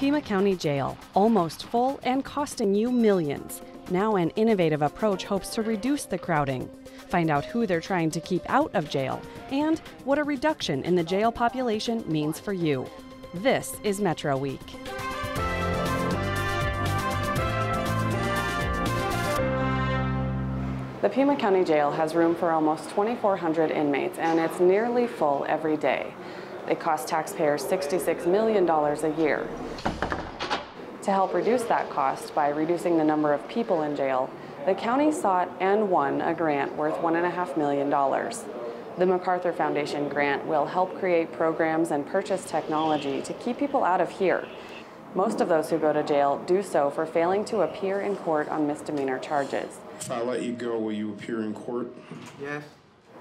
Pima County Jail, almost full and costing you millions. Now an innovative approach hopes to reduce the crowding. Find out who they're trying to keep out of jail and what a reduction in the jail population means for you. This is Metro Week. The Pima County Jail has room for almost 2,400 inmates, and it's nearly full every day. It costs taxpayers $66 million a year. To help reduce that cost by reducing the number of people in jail, the county sought and won a grant worth $1.5 million. The MacArthur Foundation grant will help create programs and purchase technology to keep people out of here. Most of those who go to jail do so for failing to appear in court on misdemeanor charges. If I let you go, will you appear in court? Yes.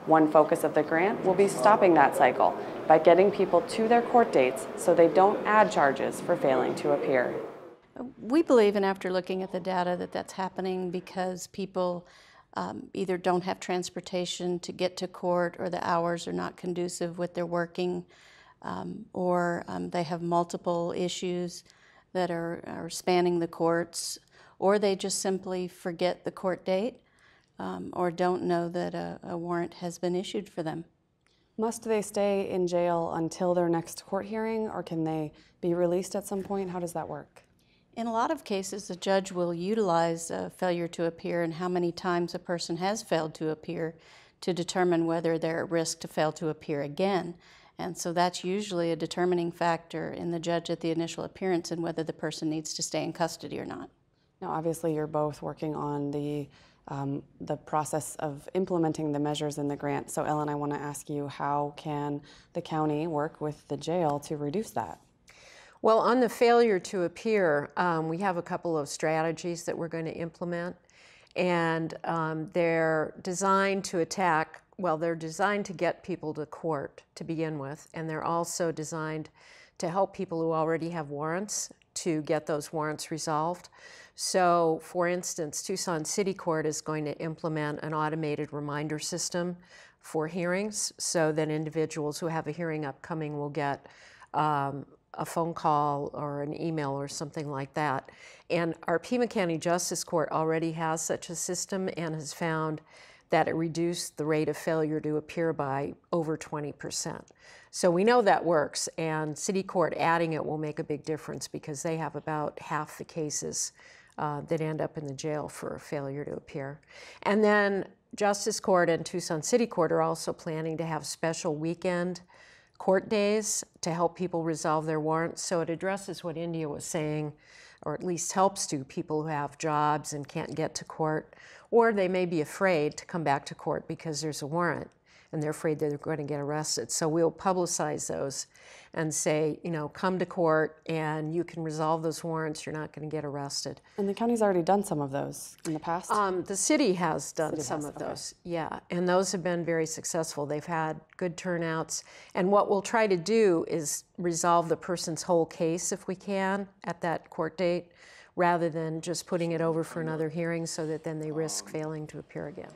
One focus of the grant will be stopping that cycle by getting people to their court dates so they don't add charges for failing to appear. We believe, and after looking at the data, that that's happening because people either don't have transportation to get to court, or the hours are not conducive with their working, or they have multiple issues that are spanning the courts, or they just simply forget the court date, or don't know that a warrant has been issued for them. Must they stay in jail until their next court hearing, or can they be released at some point? How does that work? In a lot of cases, the judge will utilize failure to appear and how many times a person has failed to appear to determine whether they're at risk to fail to appear again. And so that's usually a determining factor in the judge at the initial appearance and whether the person needs to stay in custody or not. Now, obviously, you're both working on the process of implementing the measures in the grant. So, Ellen, I want to ask you, how can the county work with the jail to reduce that? Well, on the failure to appear, we have a couple of strategies that we're going to implement, and they're designed to they're designed to get people to court to begin with, and they're also designed to help people who already have warrants to get those warrants resolved. So, for instance, Tucson City Court is going to implement an automated reminder system for hearings so that individuals who have a hearing upcoming will get a phone call or an email or something like that. And our Pima County Justice Court already has such a system and has found that it reduced the rate of failure to appear by over 20%. So we know that works, and City Court adding it will make a big difference because they have about half the cases that end up in the jail for failure to appear. And then Justice Court and Tucson City Court are also planning to have special weekend court days to help people resolve their warrants. So it addresses what India was saying, or at least helps to people who have jobs and can't get to court, or they may be afraid to come back to court because there's a warrant and they're afraid that they're going to get arrested. So we'll publicize those and say, you know, come to court and you can resolve those warrants, you're not going to get arrested. And the county's already done some of those in the past? The city has done some of those, yeah, and those have been very successful. They've had good turnouts, and what we'll try to do is resolve the person's whole case if we can at that court date, rather than just putting it over for another hearing so that then they risk failing to appear again.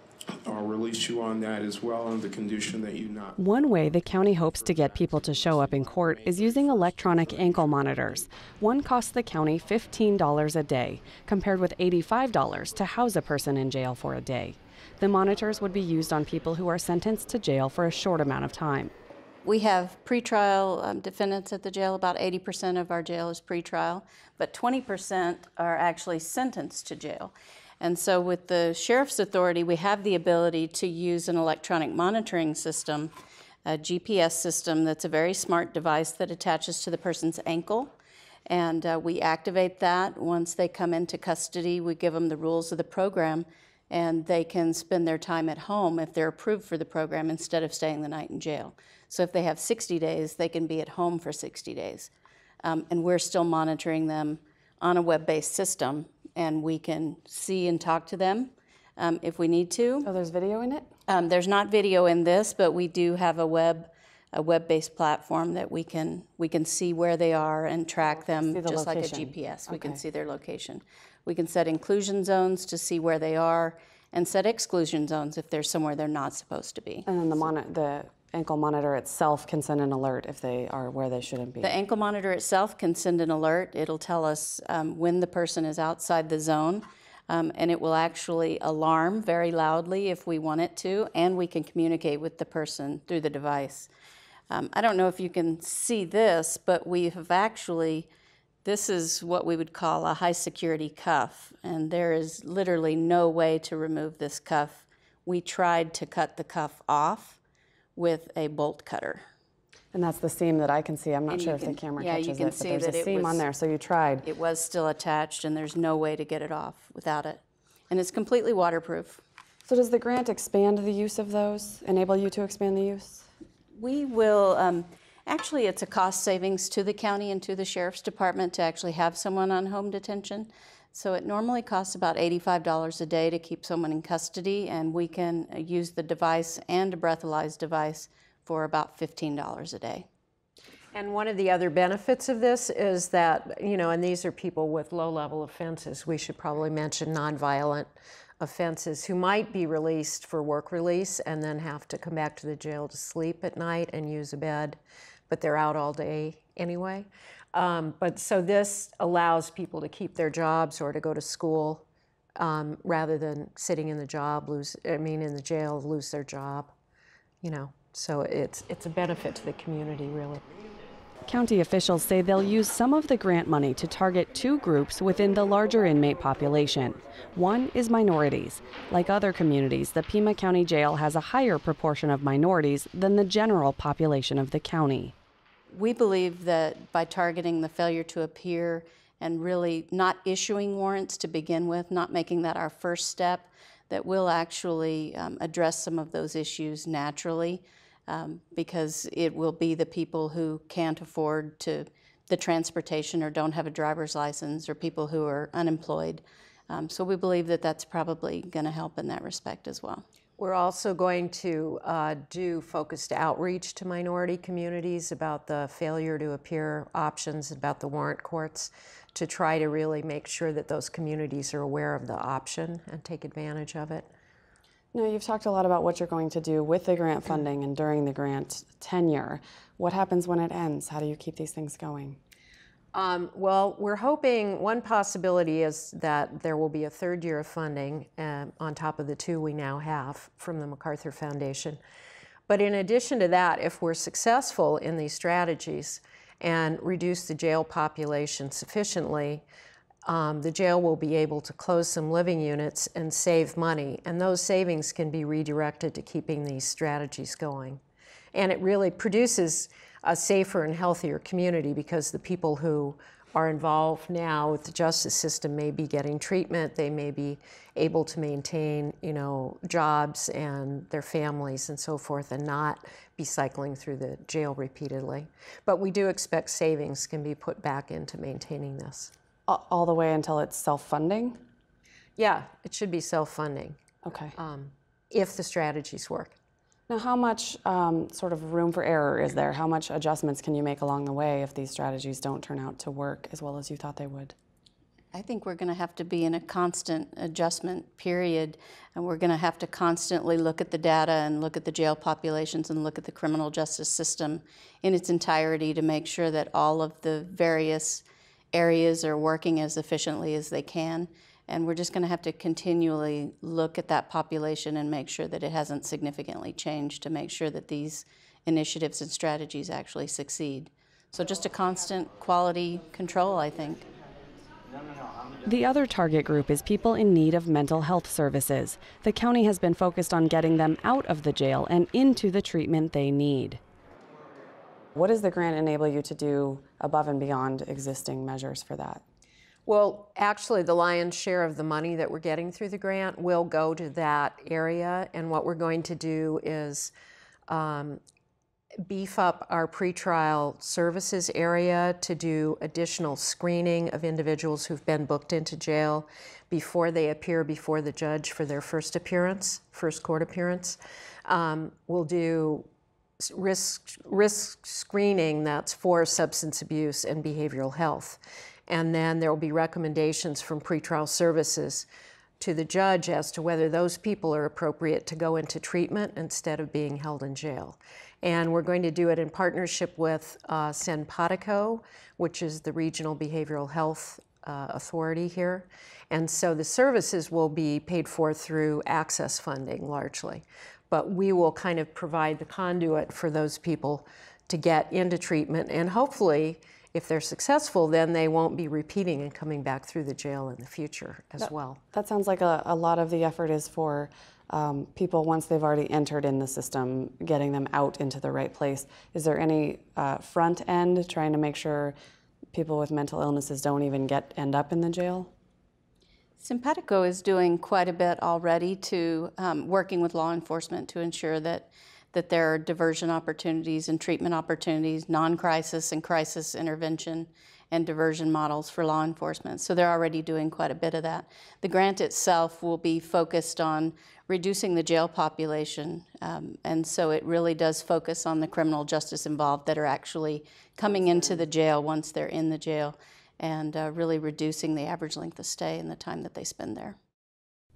I'll release you on that as well, on the condition that you not. One way the county hopes to get people to show up in court is using electronic ankle monitors. One costs the county $15 a day, compared with $85 to house a person in jail for a day. The monitors would be used on people who are sentenced to jail for a short amount of time. We have pretrial defendants at the jail. About 80% of our jail is pretrial, but 20% are actually sentenced to jail. And so with the Sheriff's Authority, we have the ability to use an electronic monitoring system, a GPS system that's a very smart device that attaches to the person's ankle. And we activate that. Once they come into custody, we give them the rules of the program, and they can spend their time at home if they're approved for the program instead of staying the night in jail. So if they have 60 days, they can be at home for 60 days. And we're still monitoring them on a web-based system, and we can see and talk to them if we need to. Oh, there's video in it? There's not video in this, but we do have a web-based platform that we can see where they are and track them, just like a GPS. We can see their location. We can set inclusion zones to see where they are, and set exclusion zones if they're somewhere they're not supposed to be. And then the ankle monitor itself can send an alert if they are where they shouldn't be. The ankle monitor itself can send an alert. It'll tell us when the person is outside the zone, and it will actually alarm very loudly if we want it to, and we can communicate with the person through the device. I don't know if you can see this, but we have actually, this is what we would call a high security cuff, and there is literally no way to remove this cuff. We tried to cut the cuff off with a bolt cutter. And that's the seam that I can see. I'm not sure if the camera catches it, but there's a seam on there, so you tried. It was still attached, and there's no way to get it off without it. And it's completely waterproof. So does the grant expand the use of those, enable you to expand the use? We will, actually it's a cost savings to the county and to the Sheriff's Department to actually have someone on home detention. So it normally costs about $85 a day to keep someone in custody, and we can use the device and a breathalyzed device for about $15 a day. And one of the other benefits of this is that, you know, and these are people with low-level offenses. We should probably mention nonviolent offenses who might be released for work release and then have to come back to the jail to sleep at night and use a bed, but they're out all day anyway. But so this allows people to keep their jobs or to go to school rather than sitting in the in the jail, lose their job, you know. So it's a benefit to the community, really. County officials say they'll use some of the grant money to target two groups within the larger inmate population. One is minorities. Like other communities, the Pima County Jail has a higher proportion of minorities than the general population of the county. We believe that by targeting the failure to appear and really not issuing warrants to begin with, not making that our first step, that we'll actually address some of those issues naturally. Because it will be the people who can't afford the transportation or don't have a driver's license or people who are unemployed. So we believe that that's probably going to help in that respect as well. We're also going to do focused outreach to minority communities about the failure to appear options, about the warrant courts, to try to really make sure that those communities are aware of the option and take advantage of it. Now, you've talked a lot about what you're going to do with the grant funding and during the grant tenure. What happens when it ends? How do you keep these things going? Well, we're hoping one possibility is that there will be a third year of funding on top of the two we now have from the MacArthur Foundation. But in addition to that, if we're successful in these strategies and reduce the jail population sufficiently, the jail will be able to close some living units and save money, and those savings can be redirected to keeping these strategies going. And it really produces a safer and healthier community because the people who are involved now with the justice system may be getting treatment, they may be able to maintain, you know, jobs and their families and so forth and not be cycling through the jail repeatedly. But we do expect savings can be put back into maintaining this. All the way until it's self-funding? Yeah, it should be self-funding. Okay. If the strategies work. Now, how much sort of room for error is there? How much adjustments can you make along the way if these strategies don't turn out to work as well as you thought they would? I think we're going to have to be in a constant adjustment period, and we're going to have to constantly look at the data and look at the jail populations and look at the criminal justice system in its entirety to make sure that all of the various areas are working as efficiently as they can. And we're just going to have to continually look at that population and make sure that it hasn't significantly changed to make sure that these initiatives and strategies actually succeed. So just a constant quality control, I think. The other target group is people in need of mental health services. The county has been focused on getting them out of the jail and into the treatment they need. What does the grant enable you to do above and beyond existing measures for that? Well, actually, the lion's share of the money that we're getting through the grant will go to that area, and what we're going to do is beef up our pretrial services area to do additional screening of individuals who've been booked into jail before they appear before the judge for their first court appearance. We'll do risk screening that's for substance abuse and behavioral health. And then there will be recommendations from Pretrial Services to the judge as to whether those people are appropriate to go into treatment instead of being held in jail. And we're going to do it in partnership with Simpatico, which is the regional behavioral health authority here. And so the services will be paid for through access funding largely. But we will kind of provide the conduit for those people to get into treatment, and hopefully, if they're successful, then they won't be repeating and coming back through the jail in the future as well. That sounds like a lot of the effort is for people, once they've already entered in the system, getting them out into the right place. Is there any front end trying to make sure people with mental illnesses don't even end up in the jail? Simpatico is doing quite a bit already to working with law enforcement to ensure that there are diversion opportunities and treatment opportunities, non-crisis and crisis intervention and diversion models for law enforcement. So they're already doing quite a bit of that. The grant itself will be focused on reducing the jail population, and so it really does focus on the criminal justice involved that are actually coming into the jail once they're in the jail, and really reducing the average length of stay and the time that they spend there.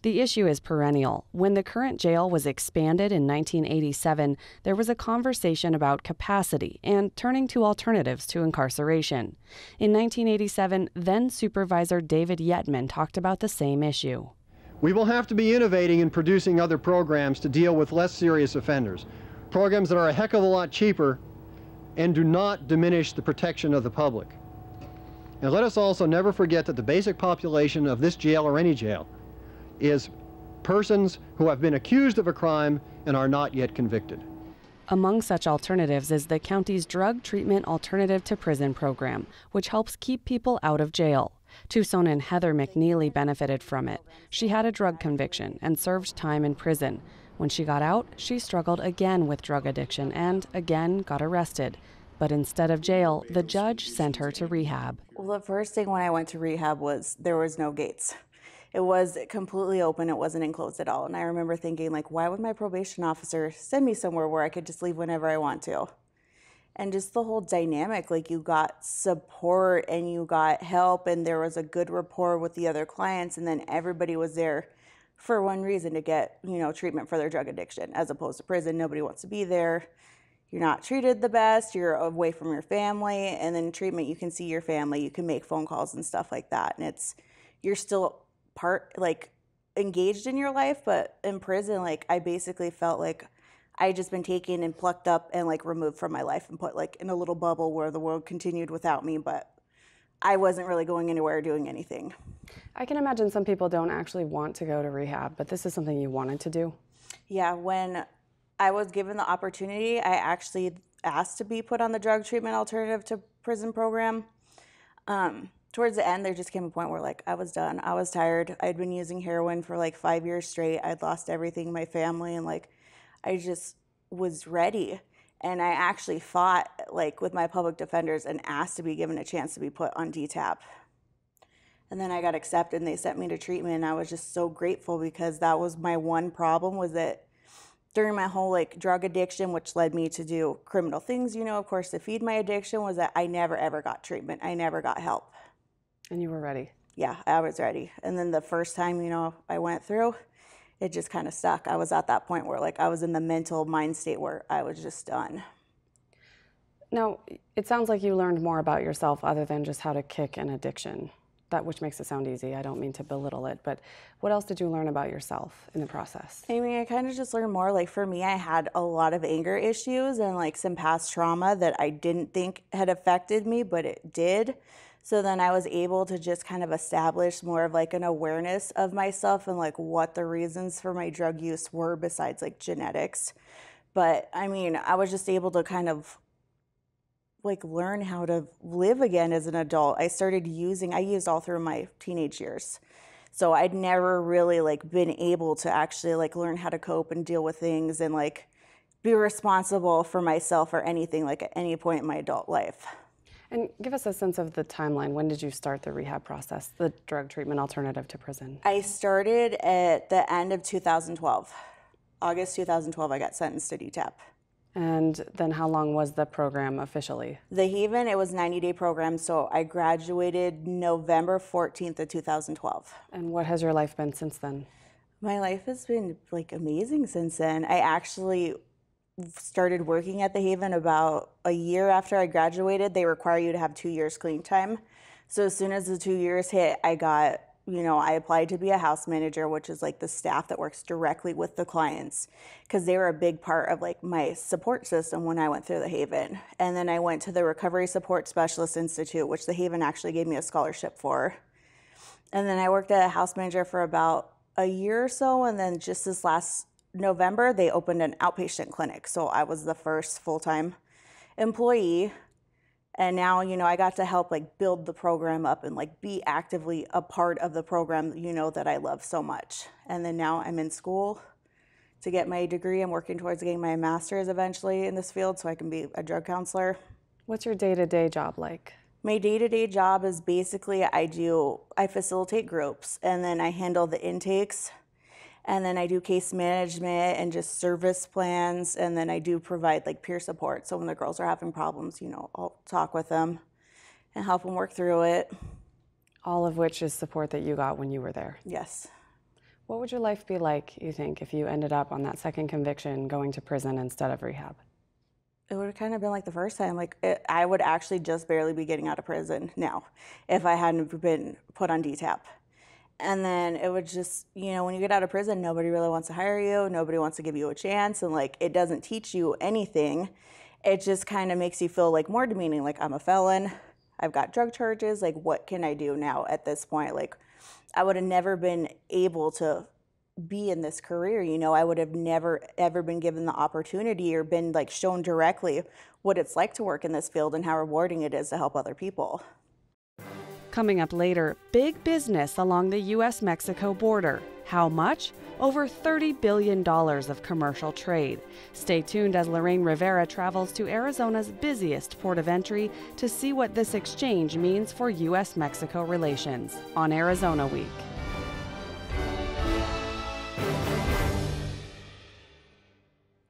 The issue is perennial. When the current jail was expanded in 1987, there was a conversation about capacity and turning to alternatives to incarceration. In 1987, then Supervisor David Yetman talked about the same issue. We will have to be innovating and producing other programs to deal with less serious offenders. Programs that are a heck of a lot cheaper and do not diminish the protection of the public. And let us also never forget that the basic population of this jail or any jail is persons who have been accused of a crime and are not yet convicted. Among such alternatives is the county's Drug Treatment Alternative to Prison program, which helps keep people out of jail. Tucsonan Heather McNeely benefited from it. She had a drug conviction and served time in prison. When she got out, she struggled again with drug addiction and again got arrested. But instead of jail, the judge sent her to rehab. Well, the first thing when I went to rehab was there was no gates. It was completely open. It wasn't enclosed at all. And I remember thinking, like, why would my probation officer send me somewhere where I could just leave whenever I want to? And just the whole dynamic, like, you got support and you got help and there was a good rapport with the other clients, and then everybody was there for one reason, to get, treatment for their drug addiction, as opposed to prison. Nobody wants to be there. You're not treated the best. You're away from your family. And then treatment, you can see your family. You can make phone calls and stuff like that. And you're still engaged in your life, but in prison, I basically felt like I just been taken and plucked up and removed from my life and put in a little bubble where the world continued without me, but I wasn't really going anywhere or doing anything. I can imagine some people don't actually want to go to rehab, but this is something you wanted to do. Yeah, when I was given the opportunity, I actually asked to be put on the Drug Treatment Alternative to Prison program. Towards the end, there just came a point where I was done. I was tired. I'd been using heroin for 5 years straight. I'd lost everything, my family, and I just was ready. And I actually fought with my public defenders and asked to be given a chance to be put on DTAP. And then I got accepted and they sent me to treatment, and I was just so grateful, because that was my one problem, was that during my whole drug addiction, which led me to do criminal things, of course, to feed my addiction, was that I never ever got treatment. I never got help. And you were ready? Yeah, I was ready. And then the first time, I went through, it just kind of stuck. I was at that point where I was in the mental mind state where I was just done. Now, it sounds like you learned more about yourself other than just how to kick an addiction. Which makes it sound easy. I don't mean to belittle it, but what else did you learn about yourself in the process? I kind of just learned more. For me, I had a lot of anger issues and some past trauma that I didn't think had affected me, but it did. So then I was able to just kind of establish more of an awareness of myself and what the reasons for my drug use were, besides genetics. But I was just able to kind of learn how to live again as an adult. I used all through my teenage years. So I'd never really been able to actually learn how to cope and deal with things and be responsible for myself or anything at any point in my adult life. And give us a sense of the timeline. When did you start the rehab process, the drug treatment alternative to prison? I started at the end of 2012. August 2012, I got sentenced to DTAP. And then how long was the program officially? The Haven, it was a 90-day program, so I graduated November 14th of 2012. And what has your life been since then? My life has been amazing since then. I actually started working at the Haven about a year after I graduated. They require you to have 2 years clean time. So as soon as the 2 years hit, I got, I applied to be a house manager, which is like the staff that works directly with the clients, because they were a big part of like my support system when I went through the Haven. And then I went to the Recovery Support Specialist Institute, which the Haven actually gave me a scholarship for. And then I worked at a house manager for about a year or so, and then just this last November, they opened an outpatient clinic. So I was the first full-time employee. And now, I got to help like build the program up and like be actively a part of the program, that I love so much. And then now I'm in school to get my degree. I'm working towards getting my master's eventually in this field so I can be a drug counselor. What's your day-to-day job like? My day-to-day job is basically I facilitate groups, and then I handle the intakes, and then I do case management and just service plans, and then I do provide like peer support. So when the girls are having problems, I'll talk with them and help them work through it. All of which is support that you got when you were there. Yes. What would your life be like, you think, if you ended up on that second conviction going to prison instead of rehab? It would have kind of been like the first time. I would actually just barely be getting out of prison now if I hadn't been put on DTAP. And then it would just, when you get out of prison, nobody really wants to hire you. Nobody wants to give you a chance. And it doesn't teach you anything. It just kind of makes you feel like more demeaning. Like, I'm a felon. I've got drug charges. Like, what can I do now at this point? Like, I would have never been able to be in this career. I would have never, ever been given the opportunity or been shown directly what it's like to work in this field and how rewarding it is to help other people. Coming up later, big business along the U.S.-Mexico border. How much? Over $30 billion of commercial trade. Stay tuned as Lorraine Rivera travels to Arizona's busiest port of entry to see what this exchange means for U.S.-Mexico relations on Arizona Week.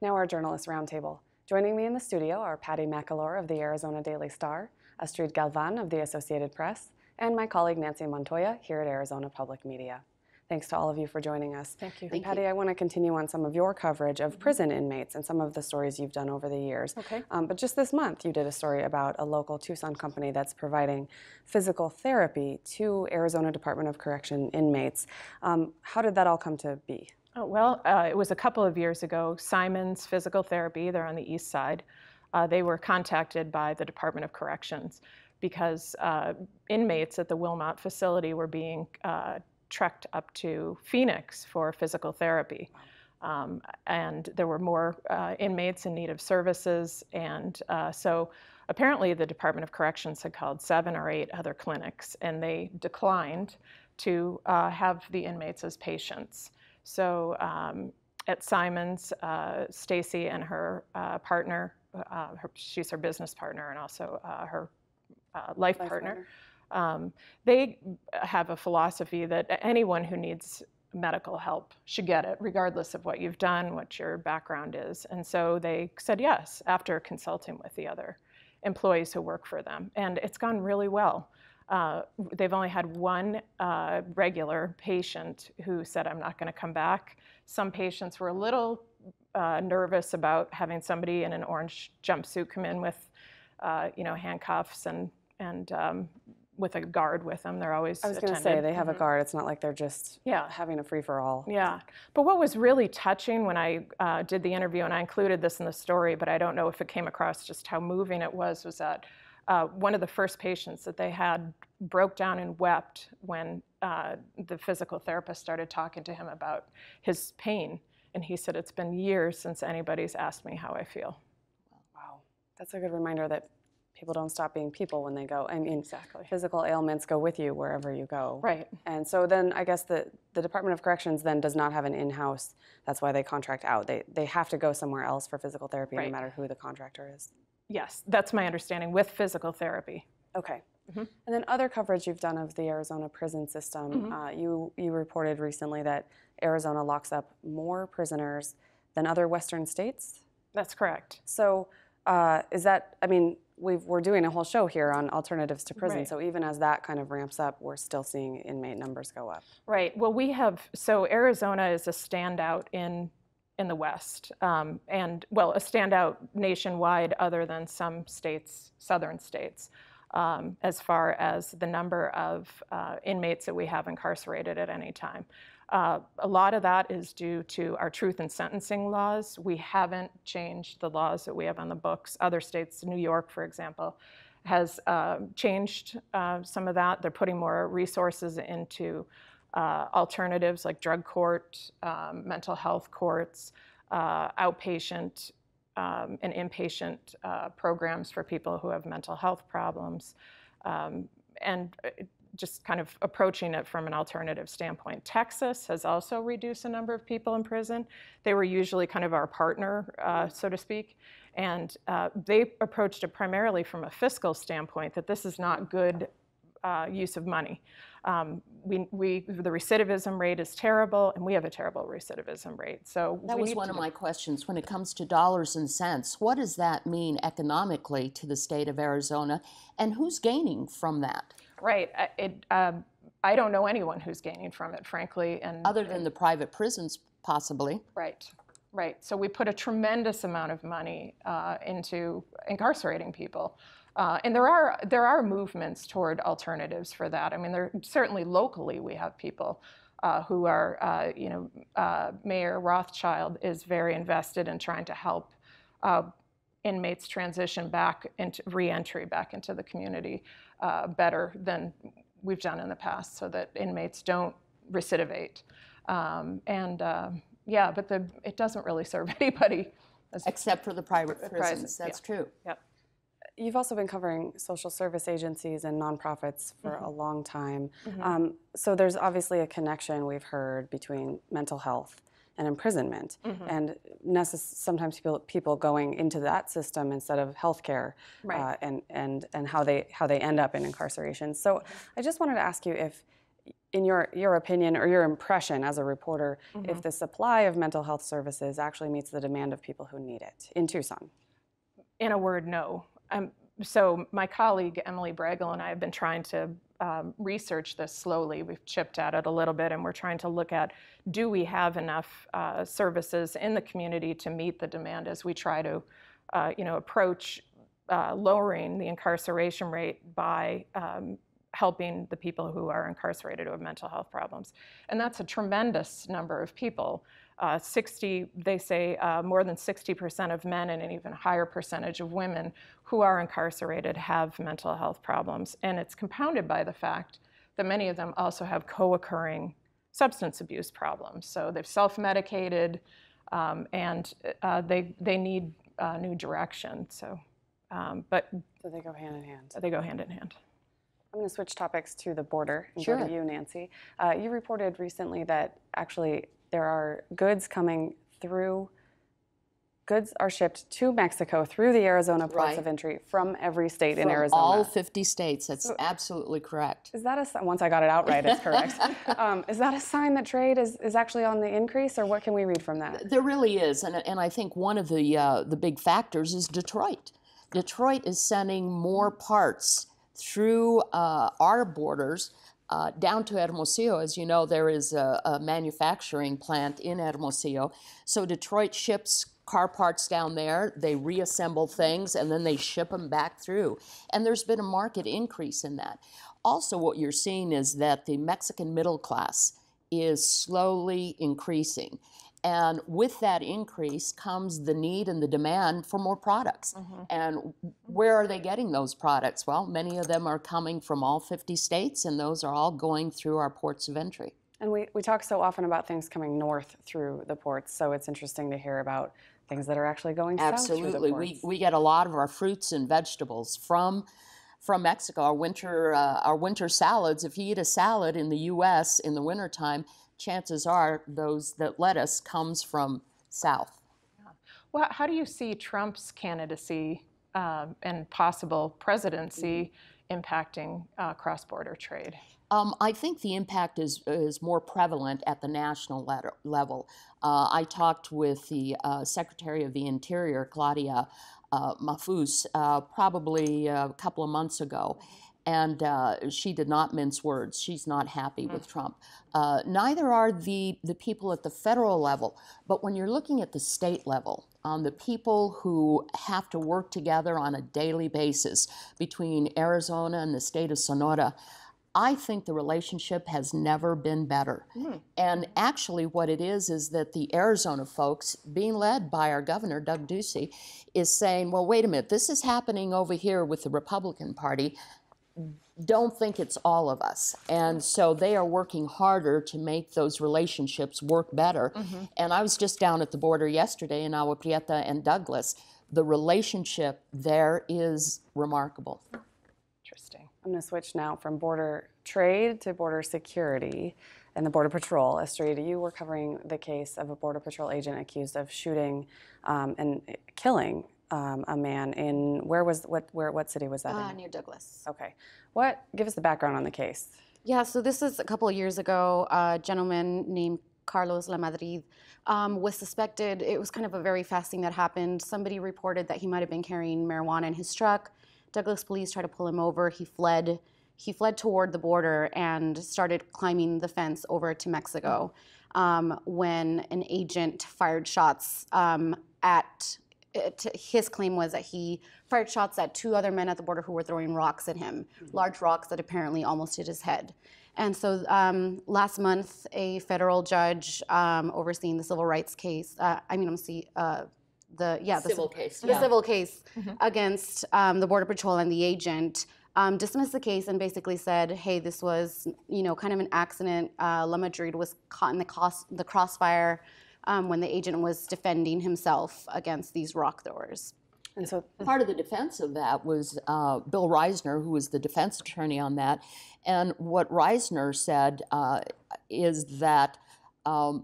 Now our Journalist Roundtable. Joining me in the studio are Patty McAlore of the Arizona Daily Star, Astrid Galvan of the Associated Press, and my colleague Nancy Montoya here at Arizona Public Media. Thanks to all of you for joining us. Thank you. And Patty, I want to continue on some of your coverage of prison inmates and some of the stories you've done over the years. Okay. But just this month, you did a story about a local Tucson company that's providing physical therapy to Arizona Department of Correction inmates. How did that all come to be? Oh, well, it was a couple of years ago. Simon's Physical Therapy, they're on the east side, they were contacted by the Department of Corrections because inmates at the Wilmot facility were being trekked up to Phoenix for physical therapy. And there were more inmates in need of services. And so apparently the Department of Corrections had called 7 or 8 other clinics, and they declined to have the inmates as patients. So at Simon's, Stacy and her partner, she's her business partner and also her life partner, they have a philosophy that anyone who needs medical help should get it, regardless of what you've done, what your background is. And so they said yes after consulting with the other employees who work for them. And it's gone really well. They've only had one regular patient who said, I'm not going to come back. Some patients were a little nervous about having somebody in an orange jumpsuit come in with, handcuffs and with a guard with them. They're always I was going to say, they have a guard. It's not like they're just having a free-for-all. Yeah. But what was really touching when I did the interview, and I included this in the story, but I don't know if it came across just how moving it was that one of the first patients that they had broke down and wept when the physical therapist started talking to him about his pain. And he said, it's been years since anybody's asked me how I feel. Wow. That's a good reminder that people don't stop being people when they go. I mean, exactly. Physical ailments go with you wherever you go. Right. And so then I guess the Department of Corrections then does not have an in-house. That's why they contract out. They have to go somewhere else for physical therapy, no matter who the contractor is. Yes, that's my understanding, with physical therapy. Okay. And then other coverage you've done of the Arizona prison system, you reported recently that Arizona locks up more prisoners than other Western states? That's correct. So is that, I mean, we're doing a whole show here on alternatives to prison, so even as that kind of ramps up, we're still seeing inmate numbers go up. Right. Well, so Arizona is a standout in in the West, and well, a standout nationwide other than some states, southern states, as far as the number of inmates that we have incarcerated at any time. A lot of that is due to our truth in sentencing laws. We haven't changed the laws that we have on the books. Other states, New York, for example, has changed some of that. They're putting more resources into alternatives like drug court, mental health courts, outpatient and inpatient programs for people who have mental health problems, and just kind of approaching it from an alternative standpoint. Texas has also reduced the number of people in prison. They were usually kind of our partner, so to speak, and they approached it primarily from a fiscal standpoint, that this is not good use of money. The recidivism rate is terrible, and we have a terrible recidivism rate. So that was one of my questions. When it comes to dollars and cents, what does that mean economically to the state of Arizona, and who's gaining from that? Right. I don't know anyone who's gaining from it, frankly. And other than the private prisons, possibly. Right. Right. So we put a tremendous amount of money into incarcerating people. And there are movements toward alternatives for that. I mean, certainly locally we have people who are, Mayor Rothschild is very invested in trying to help inmates transition back into re-entry back into the community better than we've done in the past, so that inmates don't recidivate. Yeah, but it doesn't really serve anybody. Except for the private prisons, that's true. Yep. You've also been covering social service agencies and nonprofits for a long time. So there's obviously a connection, we've heard, between mental health and imprisonment, and sometimes people going into that system instead of healthcare, right. And how they end up in incarceration. So I just wanted to ask you if, in your opinion or your impression as a reporter, if the supply of mental health services actually meets the demand of people who need it in Tucson. In a word, no. So my colleague Emily Bregel and I have been trying to research this slowly. We've chipped at it a little bit, and we're trying to look at, do we have enough services in the community to meet the demand as we try to approach lowering the incarceration rate by helping the people who are incarcerated who have mental health problems. And that's a tremendous number of people. They say more than 60% of men and an even higher percentage of women who are incarcerated have mental health problems. And it's compounded by the fact that many of them also have co-occurring substance abuse problems. So they've self-medicated, and they need new direction. So they go hand in hand. They go hand in hand. I'm going to switch topics to the border and Sure. go to you, Nancy. You reported recently that actually there are goods are shipped to Mexico through the Arizona ports of entry from every state in Arizona. All 50 states, that's absolutely correct. Is that once I got it out right, it's correct. Is that a sign that trade is actually on the increase, or what can we read from that? There really is, and I think one of the big factors is Detroit. Detroit is sending more parts through our borders down to Hermosillo. As you know, there is a manufacturing plant in Hermosillo. So Detroit ships car parts down there, they reassemble things, and then they ship them back through. And there's been a market increase in that. Also, what you're seeing is that the Mexican middle class is slowly increasing. And with that increase comes the need and the demand for more products. And where are they getting those products? Well, many of them are coming from all 50 states, and those are all going through our ports of entry. And we talk so often about things coming north through the ports, so it's interesting to hear about things that are actually going south through the ports. Absolutely. We get a lot of our fruits and vegetables from Mexico. Our winter salads, if you eat a salad in the U.S. in the wintertime, chances are that lettuce comes from south. Yeah. Well, how do you see Trump's candidacy and possible presidency impacting cross-border trade? I think the impact is more prevalent at the national level. I talked with the Secretary of the Interior, Claudia Mafus, probably a couple of months ago, And she did not mince words. She's not happy with Trump. Neither are the people at the federal level. But when you're looking at the state level, the people who have to work together on a daily basis between Arizona and the state of Sonora, I think the relationship has never been better. And actually what it is that the Arizona folks, being led by our governor, Doug Ducey, is saying, well, wait a minute, this is happening over here with the Republican Party. Don't think it's all of us. And so they are working harder to make those relationships work better. And I was just down at the border yesterday in Agua Prieta and Douglas. The relationship there is remarkable. Interesting. I'm going to switch now from border trade to border security and the Border Patrol. Estrella, you were covering the case of a Border Patrol agent accused of shooting and killing a man in, what city was that in? Near Douglas. Okay. Give us the background on the case. Yeah, so this is a couple of years ago. A gentleman named Carlos Lamadrid was suspected. It was kind of a very fast thing that happened. Somebody reported that he might have been carrying marijuana in his truck. Douglas police tried to pull him over. He fled. He fled toward the border and started climbing the fence over to Mexico when an agent fired shots his claim was that he fired shots at two other men at the border who were throwing rocks at him, large rocks that apparently almost hit his head. And so last month, a federal judge overseeing the civil rights case, the civil case against the Border Patrol and the agent, dismissed the case and basically said, hey, this was, kind of an accident. Lamadrid was caught in the crossfire when the agent was defending himself against these rock throwers. And so part of the defense of that was Bill Reisner, who was the defense attorney on that. And what Reisner said is that,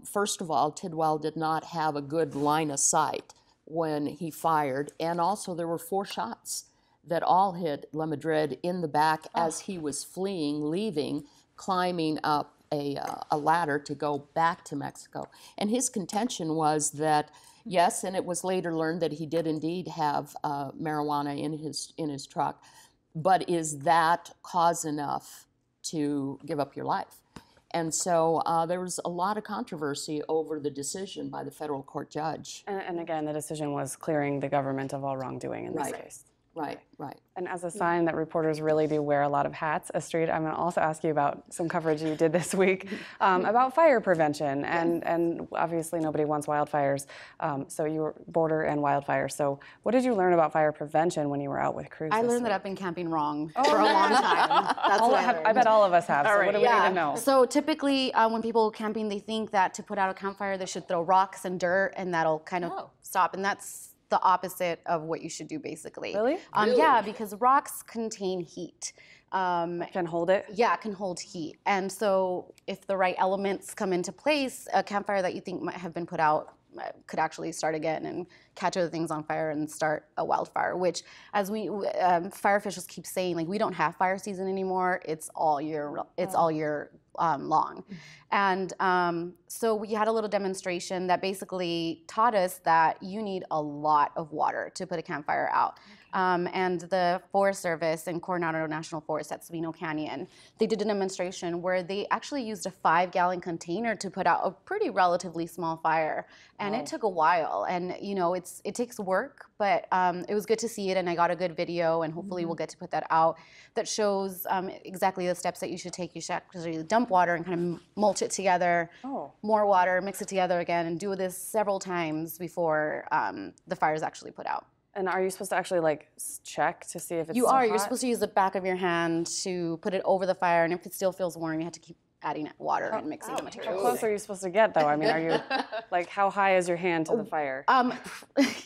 first of all, Tidwell did not have a good line of sight when he fired. And also there were 4 shots that all hit Lamadrid in the back as he was fleeing, leaving, climbing up a ladder to go back to Mexico. And his contention was that, yes, and it was later learned that he did indeed have marijuana in his truck, but is that cause enough to give up your life? And so there was a lot of controversy over the decision by the federal court judge. And again, the decision was clearing the government of all wrongdoing in this case. Right, right. And as a sign that reporters really do wear a lot of hats, Astrid, I'm going to also ask you about some coverage you did this week about fire prevention. And obviously nobody wants wildfires, so you were border and wildfires. So what did you learn about fire prevention when you were out with crews? I learned that I've been camping wrong for a long time. That's what I learned. I bet all of us have. So what do we need to know? So typically when people camping, they think that to put out a campfire, they should throw rocks and dirt, and that'll kind of stop. And that's the opposite of what you should do, basically. Really? Yeah, because rocks contain heat. Can hold it? Yeah, it can hold heat. And so if the right elements come into place, a campfire that you think might have been put out could actually start again and catch other things on fire and start a wildfire, which, as fire officials keep saying, like, we don't have fire season anymore. It's all year long. And so we had a little demonstration that basically taught us that you need a lot of water to put a campfire out. And the Forest Service in Coronado National Forest at Sabino Canyon, they did a demonstration where they actually used a 5-gallon container to put out a pretty relatively small fire. And it took a while. And, it takes work, but it was good to see it. And I got a good video, and hopefully we'll get to put that out, that shows exactly the steps that you should take. You should actually dump water and kind of mulch it together, more water, mix it together again, and do this several times before the fire is actually put out. And are you supposed to actually check to see if it's still hot? You're hot? Supposed to use the back of your hand to put it over the fire, and if it still feels warm, you have to keep adding water and mixing the material. How close are you supposed to get, though? I mean, are you, how high is your hand to the fire?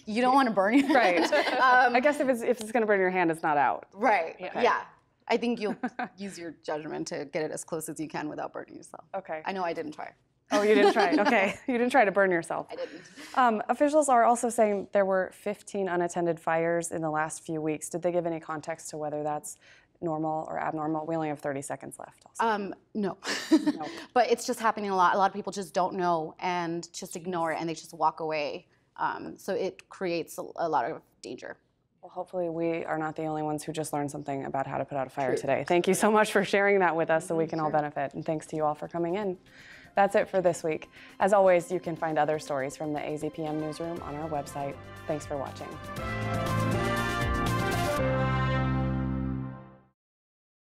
You don't want to burn your hand. Right. I guess if it's going to burn your hand, it's not out. Right. Okay. Yeah. I think you'll use your judgment to get it as close as you can without burning yourself. Okay. I know I didn't try. Oh, you didn't try. Okay. You didn't try to burn yourself. I didn't. Officials are also saying there were 15 unattended fires in the last few weeks. Did they give any context to whether that's normal or abnormal? We only have 30 seconds left. No. No. But it's just happening a lot. A lot of people just don't know and just ignore it, and they just walk away. So it creates a lot of danger. Well, hopefully we are not the only ones who just learned something about how to put out a fire today. Thank you so much for sharing that with us so we can all benefit, and thanks to you all for coming in. That's it for this week. As always, you can find other stories from the AZPM newsroom on our website. Thanks for watching.